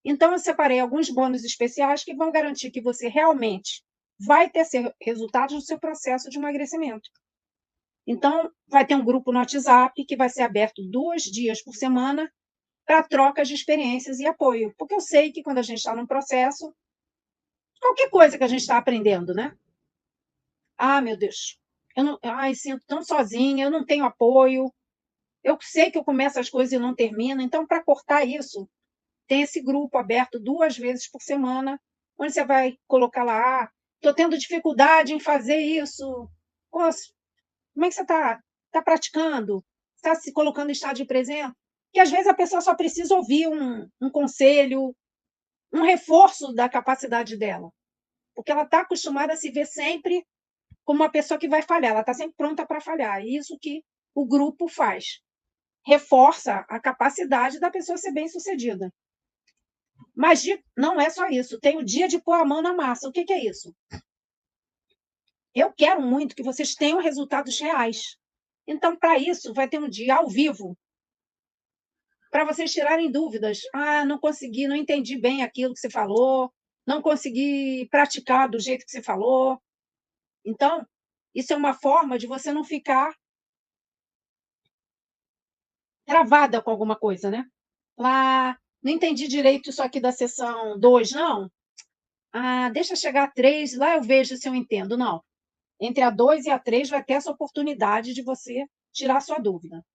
Então, eu separei alguns bônus especiais que vão garantir que você realmente vai ter resultados no seu processo de emagrecimento. Então, vai ter um grupo no WhatsApp que vai ser aberto 2 dias por semana para trocas de experiências e apoio. Porque eu sei que quando a gente está num processo, qualquer coisa que a gente está aprendendo, né? Ah, meu Deus, eu não, ai, sinto tão sozinha, eu não tenho apoio, eu sei que eu começo as coisas e não termino. Então, para cortar isso, tem esse grupo aberto 2 vezes por semana, onde você vai colocar lá, estou tendo dificuldade em fazer isso. Nossa, como é que você está praticando? Está se colocando em estado de presença? Que às vezes a pessoa só precisa ouvir um conselho, um reforço da capacidade dela, porque ela está acostumada a se ver sempre como uma pessoa que vai falhar, ela está sempre pronta para falhar. E isso que o grupo faz, reforça a capacidade da pessoa ser bem-sucedida. Mas não é só isso, tem o dia de pôr a mão na massa. O que é isso? Eu quero muito que vocês tenham resultados reais. Então, para isso, vai ter um dia ao vivo, para vocês tirarem dúvidas. Ah, não consegui, não entendi bem aquilo que você falou, não consegui praticar do jeito que você falou. Então, isso é uma forma de você não ficar travada com alguma coisa, né? Lá, não entendi direito isso aqui da sessão 2, não? Ah, deixa chegar a 3, lá eu vejo se eu entendo. Não. Entre a 2 e a 3 vai ter essa oportunidade de você tirar sua dúvida.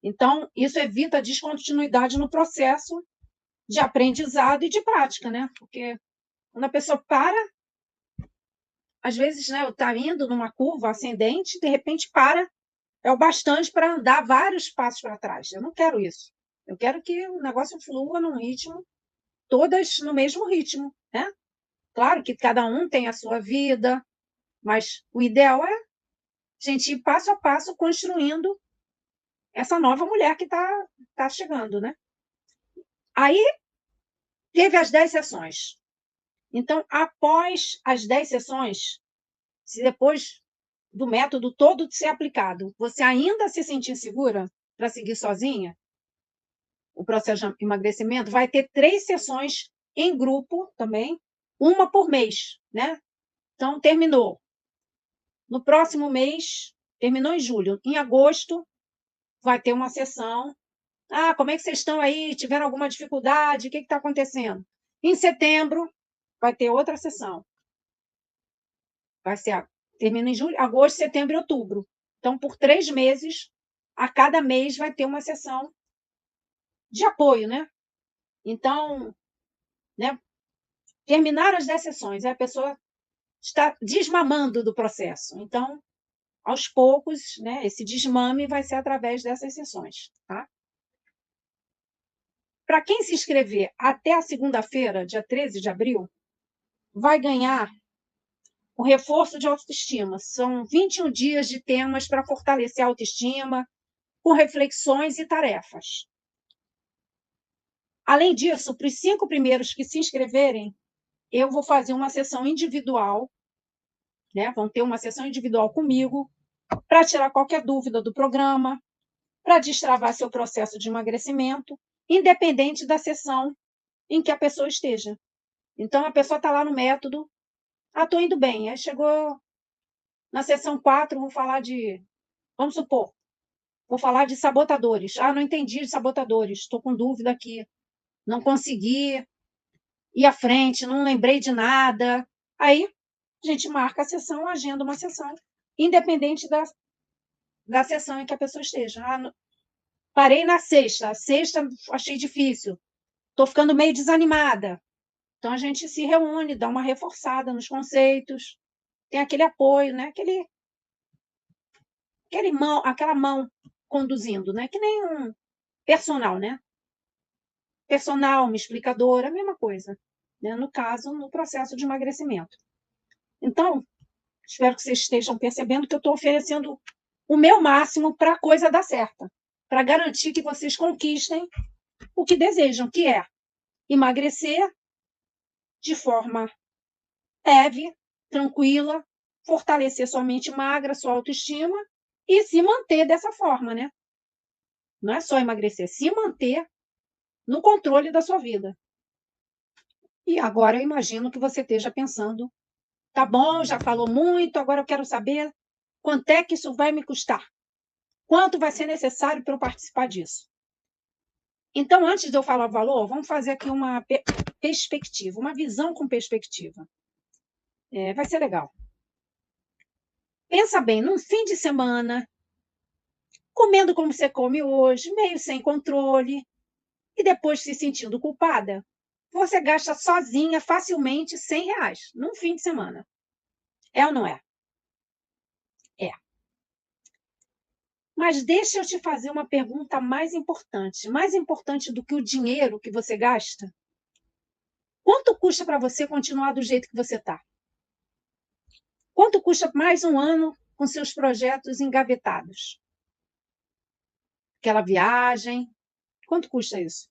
Então, isso evita a descontinuidade no processo de aprendizado e de prática, né? Porque quando a pessoa para, às vezes, né, está indo numa curva ascendente, de repente para, é o bastante para andar vários passos para trás. Eu não quero isso. Eu quero que o negócio flua num ritmo todas no mesmo ritmo, né? Claro que cada um tem a sua vida, mas o ideal é a gente ir passo a passo construindo essa nova mulher que tá chegando, né? Aí teve as 10 sessões. Então, após as 10 sessões, se depois do método todo ser aplicado, você ainda se sentir segura para seguir sozinha, o processo de emagrecimento vai ter 3 sessões em grupo também, uma por mês, né? Então, terminou. No próximo mês, terminou em julho. Em agosto, vai ter uma sessão. Ah, como é que vocês estão aí? Tiveram alguma dificuldade? O que está acontecendo? Em setembro, vai ter outra sessão. Vai ser, termina em julho, agosto, setembro e outubro. Então, por 3 meses, a cada mês vai ter uma sessão de apoio, né? Então, né, terminaram as 10 sessões, a pessoa está desmamando do processo. Então, aos poucos, né, esse desmame vai ser através dessas sessões, tá? Para quem se inscrever até a segunda-feira, dia 13 de abril, vai ganhar o reforço de autoestima. São 21 dias de temas para fortalecer a autoestima, com reflexões e tarefas. Além disso, para os 5 primeiros que se inscreverem, eu vou fazer uma sessão individual, né? Vão ter uma sessão individual comigo, para tirar qualquer dúvida do programa, para destravar seu processo de emagrecimento, independente da sessão em que a pessoa esteja. Então, a pessoa está lá no método, estou indo bem, aí chegou na sessão 4, vamos supor, vou falar de sabotadores. Não entendi de sabotadores, estou com dúvida aqui, não consegui ir à frente, não lembrei de nada. Aí, a gente marca a sessão, agenda uma sessão, independente da sessão em que a pessoa esteja. Parei na sexta, a sexta achei difícil, estou ficando meio desanimada. Então, a gente se reúne, dá uma reforçada nos conceitos, tem aquele apoio, né? Aquela mão conduzindo, né? Que nem um personal, né? Personal, uma explicadora, a mesma coisa, né? No caso, no processo de emagrecimento. Então, espero que vocês estejam percebendo que eu estou oferecendo o meu máximo para a coisa dar certa, para garantir que vocês conquistem o que desejam, que é emagrecer de forma leve, tranquila, fortalecer sua mente magra, sua autoestima e se manter dessa forma, né? Não é só emagrecer, se manter no controle da sua vida. E agora eu imagino que você esteja pensando, tá bom, já falou muito, agora eu quero saber quanto é que isso vai me custar. Quanto vai ser necessário para eu participar disso? Então, antes de eu falar o valor, vamos fazer aqui uma perspectiva, uma visão com perspectiva. Vai ser legal. Pensa bem, num fim de semana, comendo como você come hoje, meio sem controle, e depois se sentindo culpada, você gasta sozinha facilmente R$ 100 num fim de semana. É ou não é? É. Mas deixa eu te fazer uma pergunta mais importante do que o dinheiro que você gasta. Quanto custa para você continuar do jeito que você está? Quanto custa mais um ano com seus projetos engavetados? Aquela viagem, quanto custa isso?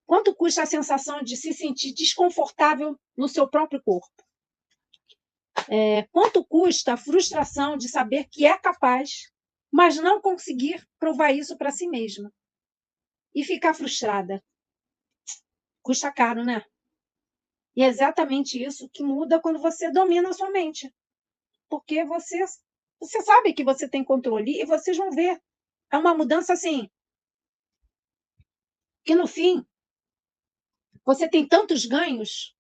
Quanto custa a sensação de se sentir desconfortável no seu próprio corpo? Quanto custa a frustração de saber que é capaz, mas não conseguir provar isso para si mesma? E ficar frustrada. Custa caro, né? E é exatamente isso que muda quando você domina a sua mente. Porque você sabe que você tem controle e vocês vão ver. É uma mudança assim, que no fim, você tem tantos ganhos,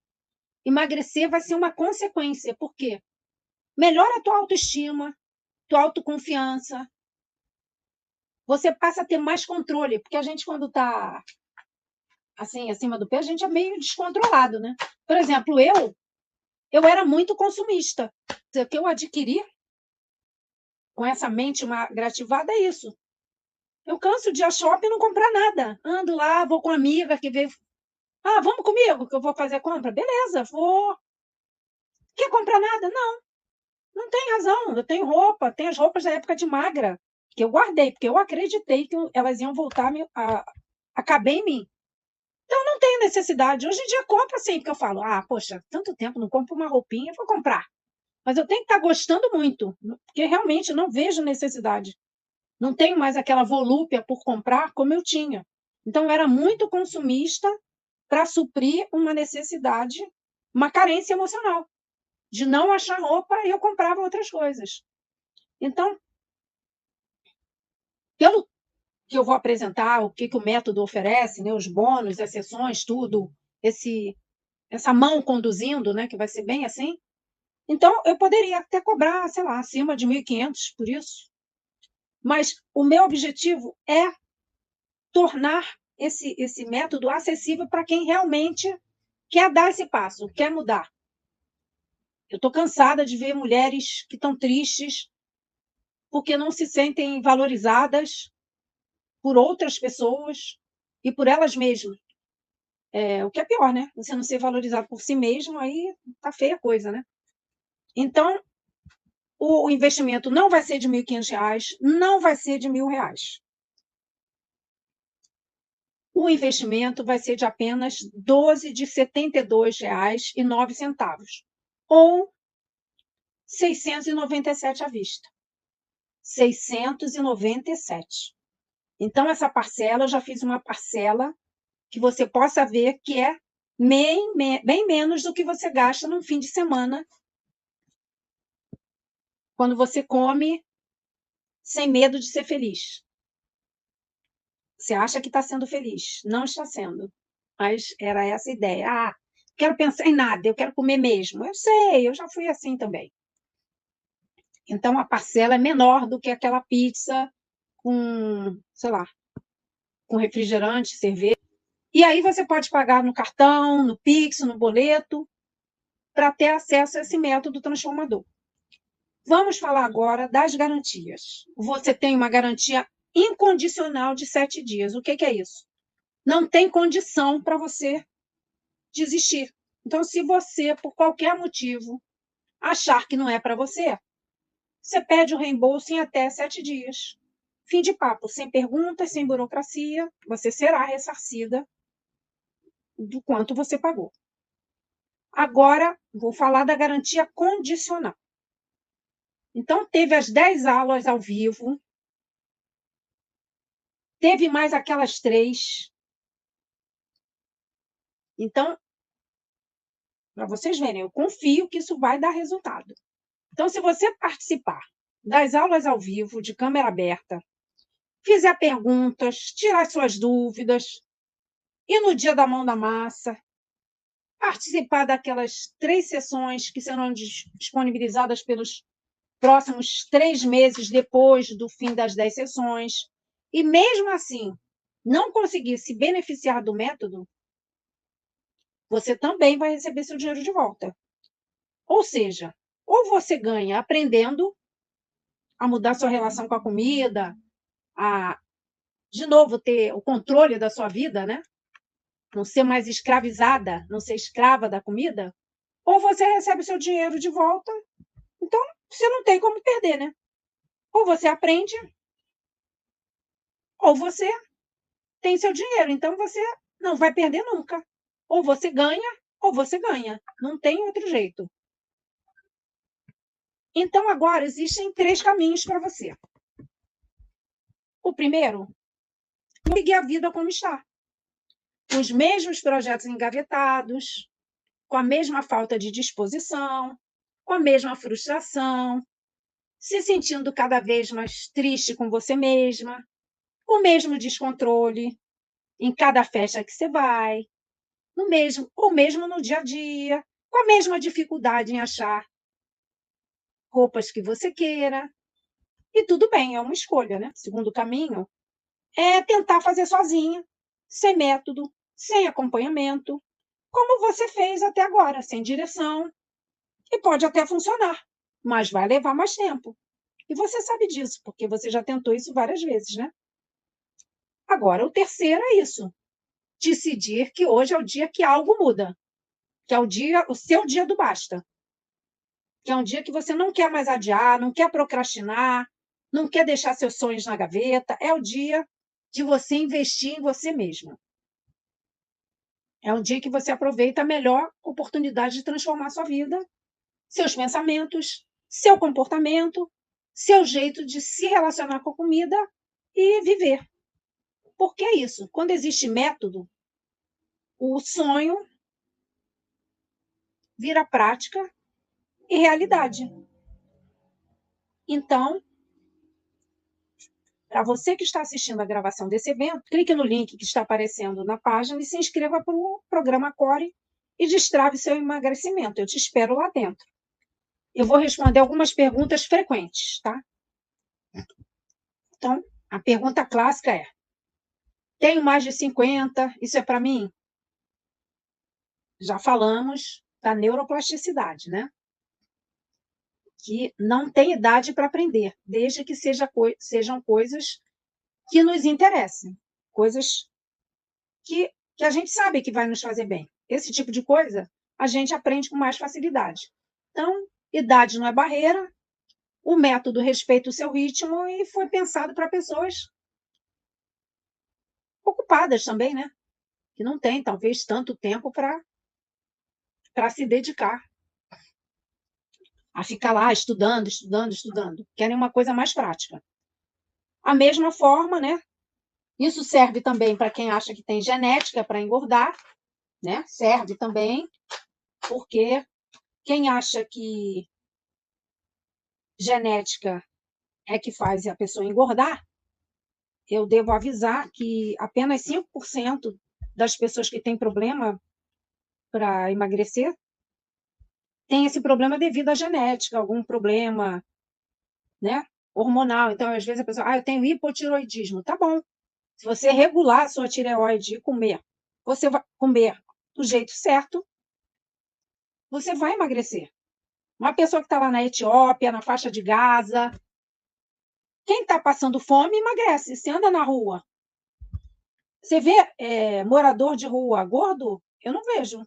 emagrecer vai ser uma consequência. Por quê? Melhora a tua autoestima, tua autoconfiança. Você passa a ter mais controle, porque a gente, quando está assim, acima do peso, a gente é meio descontrolado, né? Por exemplo, eu era muito consumista. O que eu adquiri com essa mente grativada é isso. Eu canso de ir ao shopping e não comprar nada. Ando lá, vou com uma amiga que veio Ah, vamos comigo que eu vou fazer a compra? Beleza, vou. Quer comprar nada? Não, não tem razão. Eu tenho roupa, tenho as roupas da época de magra, que eu guardei, porque eu acreditei que elas iam voltar a caber em mim. Então não tenho necessidade. Hoje em dia compro assim, porque eu falo, ah, poxa, tanto tempo não compro uma roupinha, vou comprar. Mas eu tenho que estar gostando muito, porque realmente não vejo necessidade. Não tenho mais aquela volúpia por comprar como eu tinha. Então, eu era muito consumista para suprir uma necessidade, uma carência emocional, de não achar roupa e eu comprava outras coisas. Então, pelo que eu vou apresentar, o que o método oferece, né, os bônus, as sessões, tudo, essa mão conduzindo, né, que vai ser bem assim, então eu poderia até cobrar, sei lá, acima de 1.500 por isso. Mas o meu objetivo é tornar esse método acessível para quem realmente quer dar esse passo, quer mudar. Eu estou cansada de ver mulheres que estão tristes porque não se sentem valorizadas por outras pessoas e por elas mesmas. O que é pior, né? Você não ser valorizado por si mesmo, aí tá feia a coisa, né? Então, o investimento não vai ser de R$ 1.500, não vai ser de R$ 1.000. O investimento vai ser de apenas 12 de R$ 72,09, ou 697 à vista. 697. Então, essa parcela, eu já fiz uma parcela que você possa ver que é bem menos do que você gasta num fim de semana, quando você come sem medo de ser feliz. Você acha que está sendo feliz, não está sendo. Mas era essa a ideia. Ah, quero pensar em nada, eu quero comer mesmo. Eu sei, eu já fui assim também. Então, a parcela é menor do que aquela pizza com, sei lá, com refrigerante, cerveja. E aí você pode pagar no cartão, no Pix, no boleto, para ter acesso a esse método transformador. Vamos falar agora das garantias. Você tem uma garantia incondicional de 7 dias. O que é isso? Não tem condição para você desistir. Então, se você, por qualquer motivo, achar que não é para você, você pede o reembolso em até 7 dias. Fim de papo, sem perguntas, sem burocracia, você será ressarcida do quanto você pagou. Agora, vou falar da garantia condicional. Então, teve as 10 aulas ao vivo, teve mais aquelas 3. Então, para vocês verem, eu confio que isso vai dar resultado. Então, se você participar das aulas ao vivo, de câmera aberta, fizer perguntas, tirar suas dúvidas, e no dia da mão na massa, participar daquelas 3 sessões que serão disponibilizadas pelos próximos 3 meses depois do fim das 10 sessões, e mesmo assim não conseguir se beneficiar do método, você também vai receber seu dinheiro de volta. Ou seja, ou você ganha aprendendo a mudar sua relação com a comida, a, de novo, ter o controle da sua vida, né? Não ser mais escravizada, não ser escrava da comida, ou você recebe seu dinheiro de volta. Então, você não tem como perder, né? Ou você aprende, ou você tem seu dinheiro. Então, você não vai perder nunca. Ou você ganha, ou você ganha. Não tem outro jeito. Então, agora, existem 3 caminhos para você. O primeiro, seguir a vida como está. Com os mesmos projetos engavetados, com a mesma falta de disposição, com a mesma frustração, se sentindo cada vez mais triste com você mesma, com o mesmo descontrole em cada festa que você vai, no mesmo, ou mesmo no dia a dia, com a mesma dificuldade em achar roupas que você queira. E tudo bem, é uma escolha, né? O segundo caminho é tentar fazer sozinha, sem método, sem acompanhamento, como você fez até agora, sem direção, e pode até funcionar, mas vai levar mais tempo. E você sabe disso, porque você já tentou isso várias vezes, né? Agora, o terceiro é isso, decidir que hoje é o dia que algo muda, que é o seu dia do basta, que é um dia que você não quer mais adiar, não quer procrastinar, não quer deixar seus sonhos na gaveta, é o dia de você investir em você mesma. É um dia que você aproveita a melhor oportunidade de transformar sua vida, seus pensamentos, seu comportamento, seu jeito de se relacionar com a comida e viver. Porque é isso, quando existe método, o sonho vira prática e realidade. Então, para você que está assistindo a gravação desse evento, clique no link que está aparecendo na página e se inscreva para o programa Core e destrave seu emagrecimento. Eu te espero lá dentro. Eu vou responder algumas perguntas frequentes, tá? Então, a pergunta clássica é: tenho mais de 50, isso é para mim? Já falamos da neuroplasticidade, né? Que não tem idade para aprender, desde que sejam coisas que nos interessem, coisas que a gente sabe que vai nos fazer bem. Esse tipo de coisa a gente aprende com mais facilidade. Então, idade não é barreira, o método respeita o seu ritmo e foi pensado para pessoas ocupadas também, né? Que não tem, talvez, tanto tempo para se dedicar a ficar lá estudando, estudando, estudando. Querem uma coisa mais prática. A mesma forma, né? Isso serve também para quem acha que tem genética para engordar, né? Serve também, porque quem acha que genética é que faz a pessoa engordar, eu devo avisar que apenas 5% das pessoas que têm problema para emagrecer tem esse problema devido à genética, algum problema, né, hormonal. Então, às vezes a pessoa, eu tenho hipotiroidismo. Tá bom. Se você regular a sua tireoide e comer, você vai comer do jeito certo, você vai emagrecer. Uma pessoa que está lá na Etiópia, na faixa de Gaza, quem está passando fome emagrece. Você anda na rua, você vê morador de rua gordo? Eu não vejo.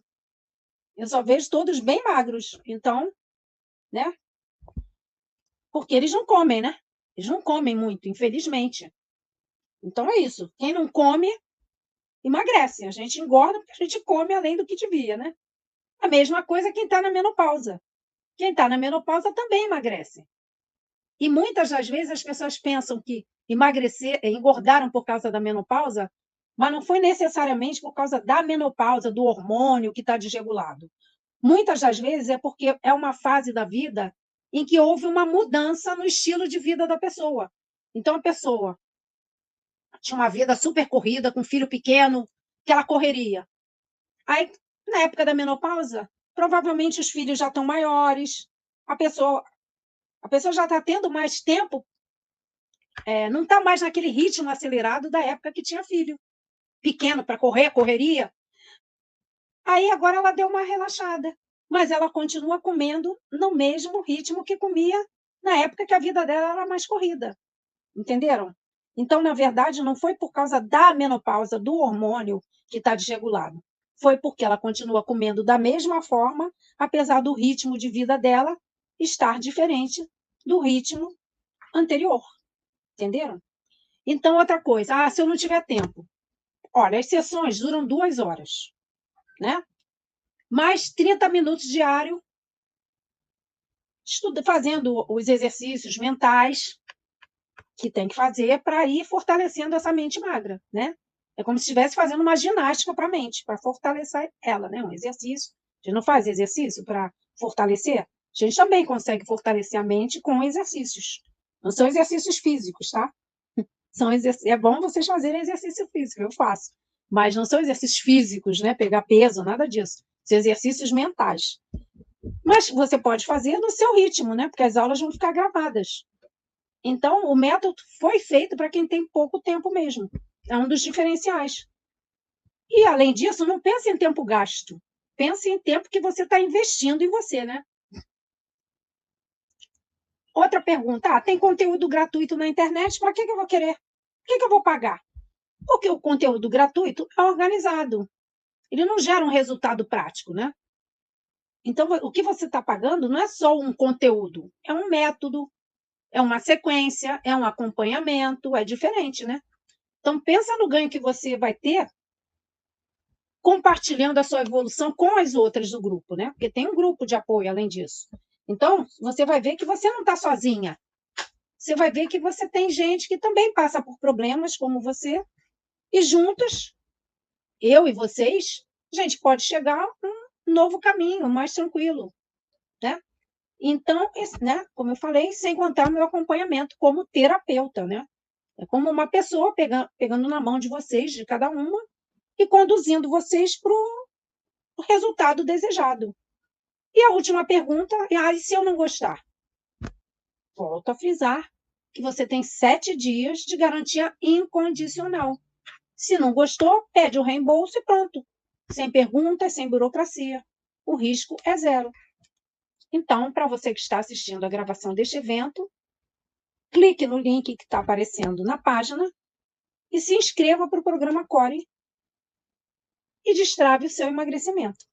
Eu só vejo todos bem magros. Então, né? Porque eles não comem, né? Eles não comem muito, infelizmente. Então é isso. Quem não come, emagrece. A gente engorda porque a gente come além do que devia, né? A mesma coisa quem está na menopausa. Quem está na menopausa também emagrece. E muitas das vezes as pessoas pensam que engordaram por causa da menopausa, mas não foi necessariamente por causa da menopausa, do hormônio que está desregulado. Muitas das vezes é porque é uma fase da vida em que houve uma mudança no estilo de vida da pessoa. Então, a pessoa tinha uma vida super corrida, com um filho pequeno, aquela correria. Aí, na época da menopausa, provavelmente os filhos já estão maiores, a pessoa já está tendo mais tempo, não está mais naquele ritmo acelerado da época que tinha filho pequeno para correr, correria. Aí agora ela deu uma relaxada, mas ela continua comendo no mesmo ritmo que comia na época que a vida dela era mais corrida. Entenderam? Então, na verdade, não foi por causa da menopausa, do hormônio que está desregulado. Foi porque ela continua comendo da mesma forma, apesar do ritmo de vida dela estar diferente do ritmo anterior. Entenderam? Então, outra coisa, se eu não tiver tempo. Olha, as sessões duram 2 horas, né? Mais 30 minutos diário, fazendo os exercícios mentais que tem que fazer para ir fortalecendo essa mente magra, né? É como se estivesse fazendo uma ginástica para a mente, para fortalecer ela, né? Um exercício. A gente não faz exercício para fortalecer? A gente também consegue fortalecer a mente com exercícios. Não são exercícios físicos, tá? É bom vocês fazerem exercício físico, eu faço. Mas não são exercícios físicos, né? Pegar peso, nada disso. São exercícios mentais. Mas você pode fazer no seu ritmo, né? Porque as aulas vão ficar gravadas. Então, o método foi feito para quem tem pouco tempo mesmo. É um dos diferenciais. E, além disso, não pense em tempo gasto. Pense em tempo que você está investindo em você, né? Outra pergunta. Tem conteúdo gratuito na internet, para que eu vou querer? Por que eu vou pagar? Porque o conteúdo gratuito é organizado. Ele não gera um resultado prático, né? Então, o que você está pagando não é só um conteúdo, é um método, é uma sequência, é um acompanhamento, é diferente, né? Então, pensa no ganho que você vai ter compartilhando a sua evolução com as outras do grupo, né? Porque tem um grupo de apoio além disso. Então, você vai ver que você não está sozinha. Você vai ver que você tem gente que também passa por problemas como você, e juntas, eu e vocês, a gente pode chegar a um novo caminho, mais tranquilo, né? Então, né, como eu falei, sem contar o meu acompanhamento como terapeuta, né? É como uma pessoa pegando na mão de vocês, de cada uma, e conduzindo vocês para o resultado desejado. E a última pergunta é: e se eu não gostar? Volto a frisar que você tem 7 dias de garantia incondicional. Se não gostou, pede o reembolso e pronto. Sem perguntas, sem burocracia. O risco é zero. Então, para você que está assistindo a gravação deste evento, clique no link que está aparecendo na página e se inscreva para o programa Core e destrave o seu emagrecimento.